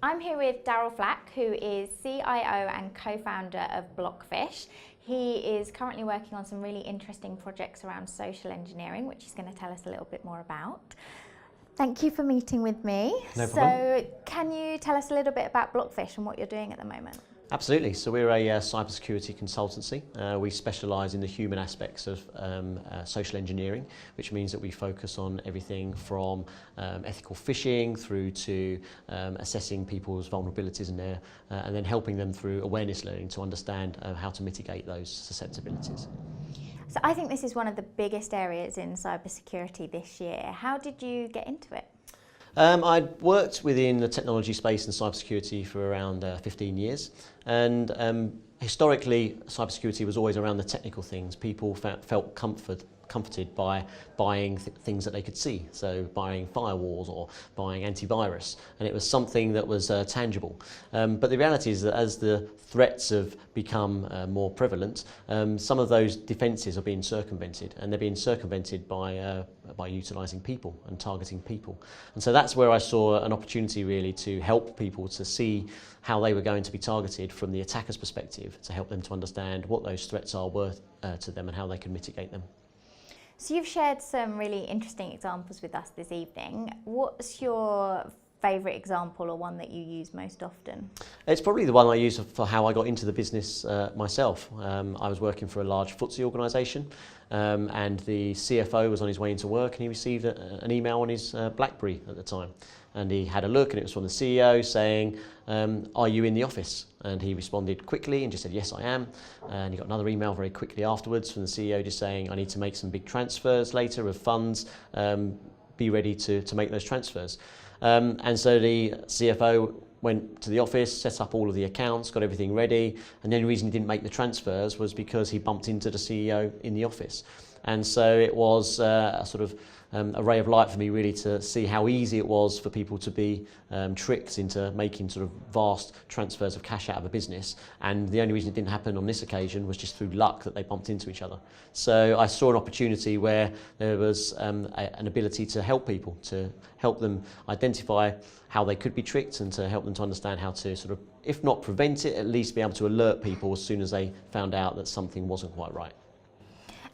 I'm here with Daryl Flack, who is CIO and co-founder of Blockfish. He is currently working on some really interesting projects around social engineering, which he's going to tell us a little bit more about. Thank you for meeting with me. No problem. So can you tell us a little bit about Blockfish and what you're doing at the moment? Absolutely. So we're a cybersecurity consultancy. We specialise in the human aspects of social engineering, which means that we focus on everything from ethical phishing through to assessing people's vulnerabilities in there, and then helping them through awareness learning to understand how to mitigate those susceptibilities. So I think this is one of the biggest areas in cybersecurity this year. How did you get into it? I'd worked within the technology space and cybersecurity for around 15 years, and historically cybersecurity was always around the technical things. People felt comforted by buying things that they could see, so buying firewalls or buying antivirus, and it was something that was tangible. But the reality is that as the threats have become more prevalent, some of those defences are being circumvented, and they're being circumvented by utilising people and targeting people. And so that's where I saw an opportunity really to help people to see how they were going to be targeted from the attacker's perspective, to help them to understand what those threats are worth to them and how they can mitigate them. So you've shared some really interesting examples with us this evening. What's your favourite example or one that you use most often? It's probably the one I use for how I got into the business myself. I was working for a large FTSE organisation, and the CFO was on his way into work, and he received an email on his BlackBerry at the time. And he had a look, and it was from the CEO saying, are you in the office? And he responded quickly and just said, yes, I am. And he got another email very quickly afterwards from the CEO just saying, I need to make some big transfers later of funds, be ready to make those transfers. And so the CFO went to the office, set up all of the accounts, got everything ready, and the only reason he didn't make the transfers was because he bumped into the CEO in the office. And so it was a sort of a ray of light for me really to see how easy it was for people to be tricked into making sort of vast transfers of cash out of a business, and the only reason it didn't happen on this occasion was just through luck that they bumped into each other. So I saw an opportunity where there was an ability to help people, to help them identify how they could be tricked and to help them to understand how to sort of, if not prevent it, at least be able to alert people as soon as they found out that something wasn't quite right.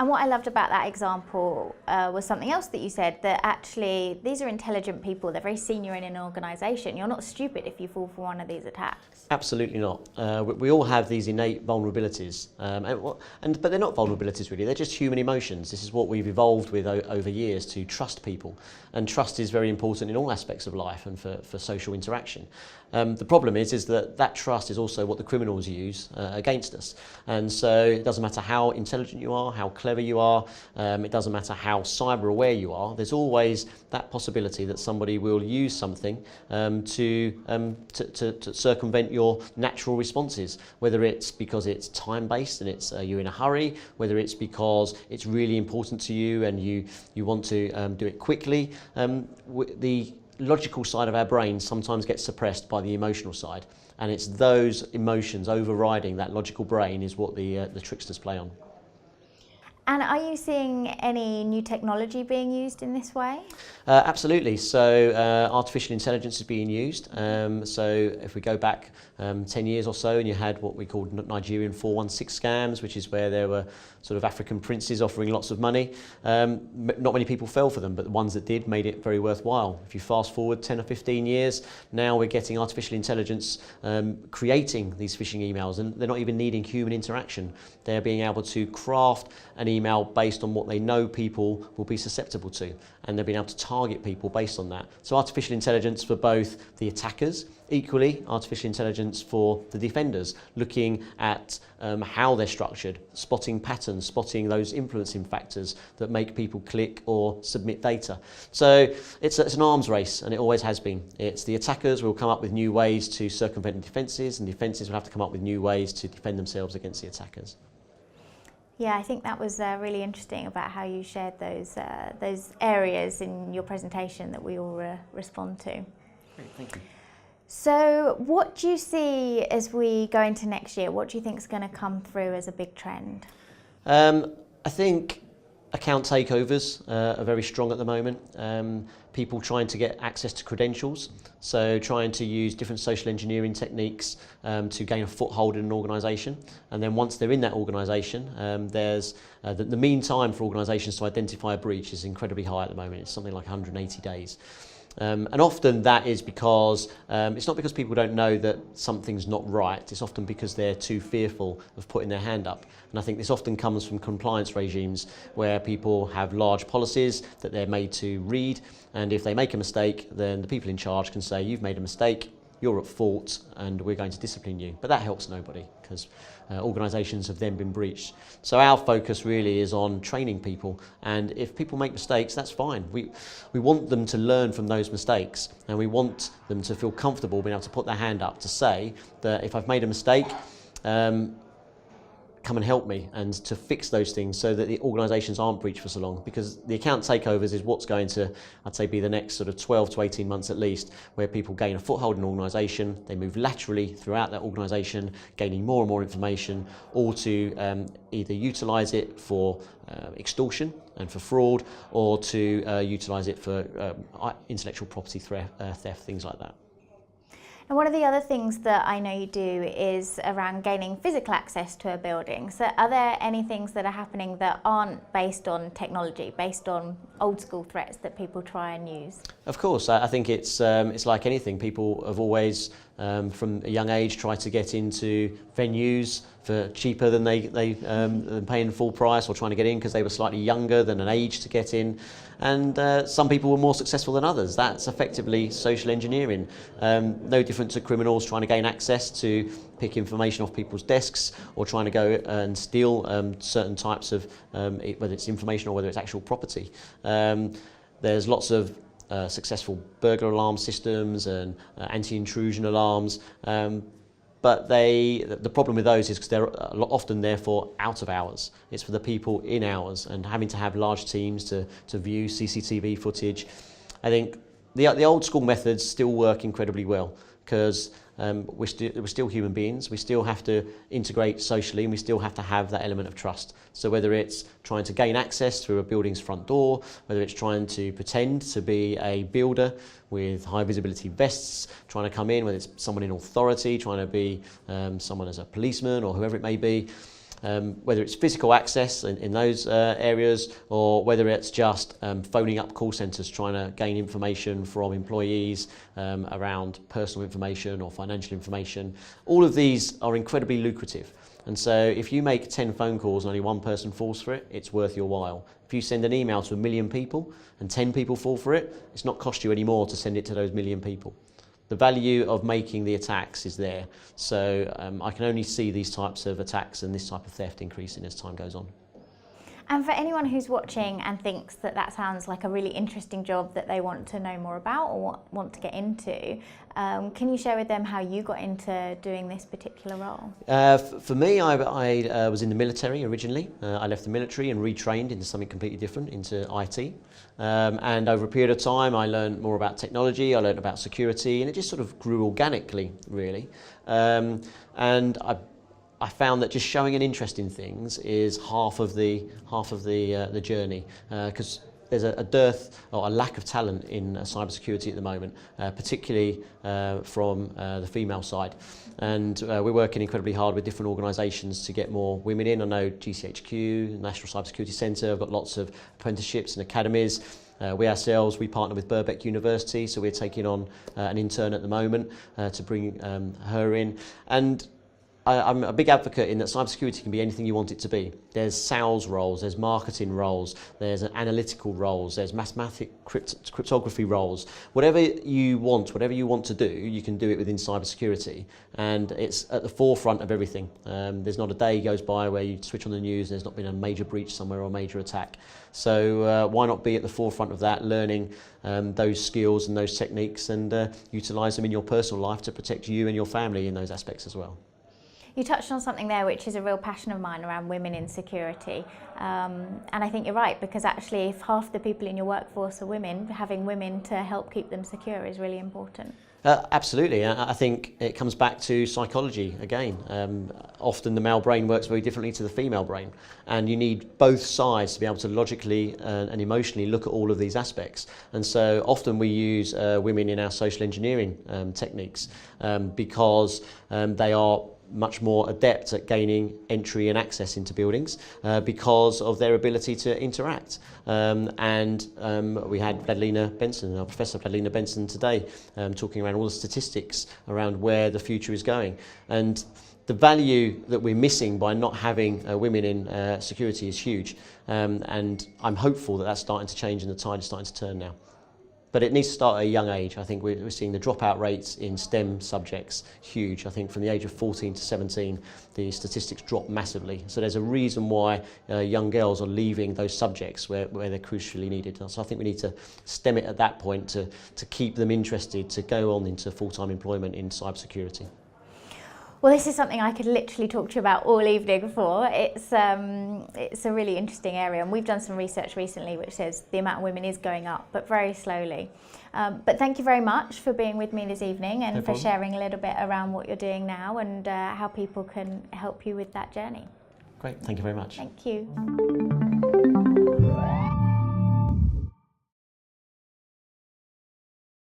And what I loved about that example was something else that you said, that actually these are intelligent people, they're very senior in an organisation. You're not stupid if you fall for one of these attacks. Absolutely not. We all have these innate vulnerabilities, but they're not vulnerabilities really, they're just human emotions. This is what we've evolved with over years, to trust people. And trust is very important in all aspects of life and for social interaction. The problem is that trust is also what the criminals use against us. And so it doesn't matter how intelligent you are, how clever you are, it doesn't matter how cyber aware you are, there's always that possibility that somebody will use something to circumvent your natural responses, whether it's because it's time-based and it's you're in a hurry, whether it's because it's really important to you and you want to do it quickly. The logical side of our brain sometimes gets suppressed by the emotional side, and it's those emotions overriding that logical brain is what the tricksters play on. And are you seeing any new technology being used in this way? Absolutely. So artificial intelligence is being used. So if we go back 10 years or so, and you had what we called Nigerian 416 scams, which is where there were sort of African princes offering lots of money. Not many people fell for them, but the ones that did made it very worthwhile. If you fast forward 10 or 15 years, now we're getting artificial intelligence creating these phishing emails, and they're not even needing human interaction. They're being able to craft an email based on what they know people will be susceptible to, and they've been able to target people based on that. So artificial intelligence for both the attackers, equally artificial intelligence for the defenders, looking at how they're structured, spotting patterns, spotting those influencing factors that make people click or submit data. So it's an arms race, and it always has been. It's the attackers will come up with new ways to circumvent defences, and defences will have to come up with new ways to defend themselves against the attackers. Yeah, I think that was really interesting about how you shared those areas in your presentation that we all respond to. Great, thank you. So what do you see as we go into next year? What do you think is going to come through as a big trend? I think Account takeovers are very strong at the moment. People trying to get access to credentials, so trying to use different social engineering techniques to gain a foothold in an organisation. And then once they're in that organisation, there's the mean time for organisations to identify a breach is incredibly high at the moment. It's something like 180 days. And often that is because it's not because people don't know that something's not right, it's often because they're too fearful of putting their hand up. And I think this often comes from compliance regimes where people have large policies that they're made to read, and if they make a mistake, then the people in charge can say, you've made a mistake, you're at fault, and we're going to discipline you. But that helps nobody, because organisations have then been breached. So our focus really is on training people, and if people make mistakes, that's fine. We want them to learn from those mistakes, and we want them to feel comfortable being able to put their hand up to say that if I've made a mistake, come and help me, and to fix those things so that the organisations aren't breached for so long, because the account takeovers is what's going to, I'd say, be the next sort of 12 to 18 months at least, where people gain a foothold in an organisation, they move laterally throughout that organisation, gaining more and more information, or to either utilise it for extortion and for fraud, or to utilise it for intellectual property theft, things like that. And one of the other things that I know you do is around gaining physical access to a building. So are there any things that are happening that aren't based on technology, based on old school threats that people try and use? Of course, I think it's like anything. People have always, from a young age, tried to get into venues for cheaper than they paying full price, or trying to get in because they were slightly younger than an age to get in. And some people were more successful than others. That's effectively social engineering. No different to criminals trying to gain access to pick information off people's desks, or trying to go and steal certain types of, whether it's information or whether it's actual property. There's lots of successful burglar alarm systems and anti-intrusion alarms. But the problem with those is because they're often therefore out of hours. It's for the people in hours, and having to have large teams to view CCTV footage. I think the old school methods still work incredibly well, because we're still human beings. We still have to integrate socially, and we still have to have that element of trust. So whether it's trying to gain access through a building's front door, whether it's trying to pretend to be a builder with high visibility vests, trying to come in, whether it's someone in authority, trying to be someone as a policeman or whoever it may be, whether it's physical access in those areas, or whether it's just phoning up call centres trying to gain information from employees around personal information or financial information. All of these are incredibly lucrative. And so if you make 10 phone calls and only one person falls for it, it's worth your while. If you send an email to 1 million people and 10 people fall for it, it's not cost you any more to send it to those 1 million people. The value of making the attacks is there. So I can only see these types of attacks and this type of theft increasing as time goes on. And for anyone who's watching and thinks that that sounds like a really interesting job that they want to know more about or want to get into, can you share with them how you got into doing this particular role? For me, I was in the military originally. I left the military and retrained into something completely different, into IT. And over a period of time, I learned more about technology, I learned about security, and it just sort of grew organically, really. And I found that just showing an interest in things is half of the journey, because there's a dearth or a lack of talent in cybersecurity at the moment, particularly from the female side. And we're working incredibly hard with different organisations to get more women in. I know GCHQ, National Cybersecurity Centre, have got lots of apprenticeships and academies. We ourselves, we partner with Birkbeck University, so we're taking on an intern at the moment to bring her in. And I'm a big advocate in that cybersecurity can be anything you want it to be. There's sales roles, there's marketing roles, there's analytical roles, there's mathematic cryptography roles. Whatever you want to do, you can do it within cybersecurity, and it's at the forefront of everything. There's not a day goes by where you switch on the news and there's not been a major breach somewhere or a major attack. So why not be at the forefront of that, learning those skills and those techniques, and utilise them in your personal life to protect you and your family in those aspects as well. You touched on something there which is a real passion of mine around women in security, and I think you're right, because actually if half the people in your workforce are women, having women to help keep them secure is really important. Absolutely. I think it comes back to psychology again. Often the male brain works very differently to the female brain, and you need both sides to be able to logically and emotionally look at all of these aspects. And so often we use women in our social engineering techniques because they are much more adept at gaining entry and access into buildings because of their ability to interact. We had Bladlina Benson, our Professor Bladlina Benson today, talking around all the statistics around where the future is going. And the value that we're missing by not having women in security is huge. And I'm hopeful that that's starting to change and the tide is starting to turn now. But it needs to start at a young age. I think we're seeing the dropout rates in STEM subjects huge. I think from the age of 14 to 17, the statistics drop massively. So there's a reason why young girls are leaving those subjects where they're crucially needed. So I think we need to stem it at that point to keep them interested to go on into full-time employment in cybersecurity. Well, this is something I could literally talk to you about all evening for. It's a really interesting area, and we've done some research recently which says the amount of women is going up, but very slowly. But thank you very much for being with me this evening and for sharing a little bit around what you're doing now and how people can help you with that journey. Great, thank you very much. Thank you.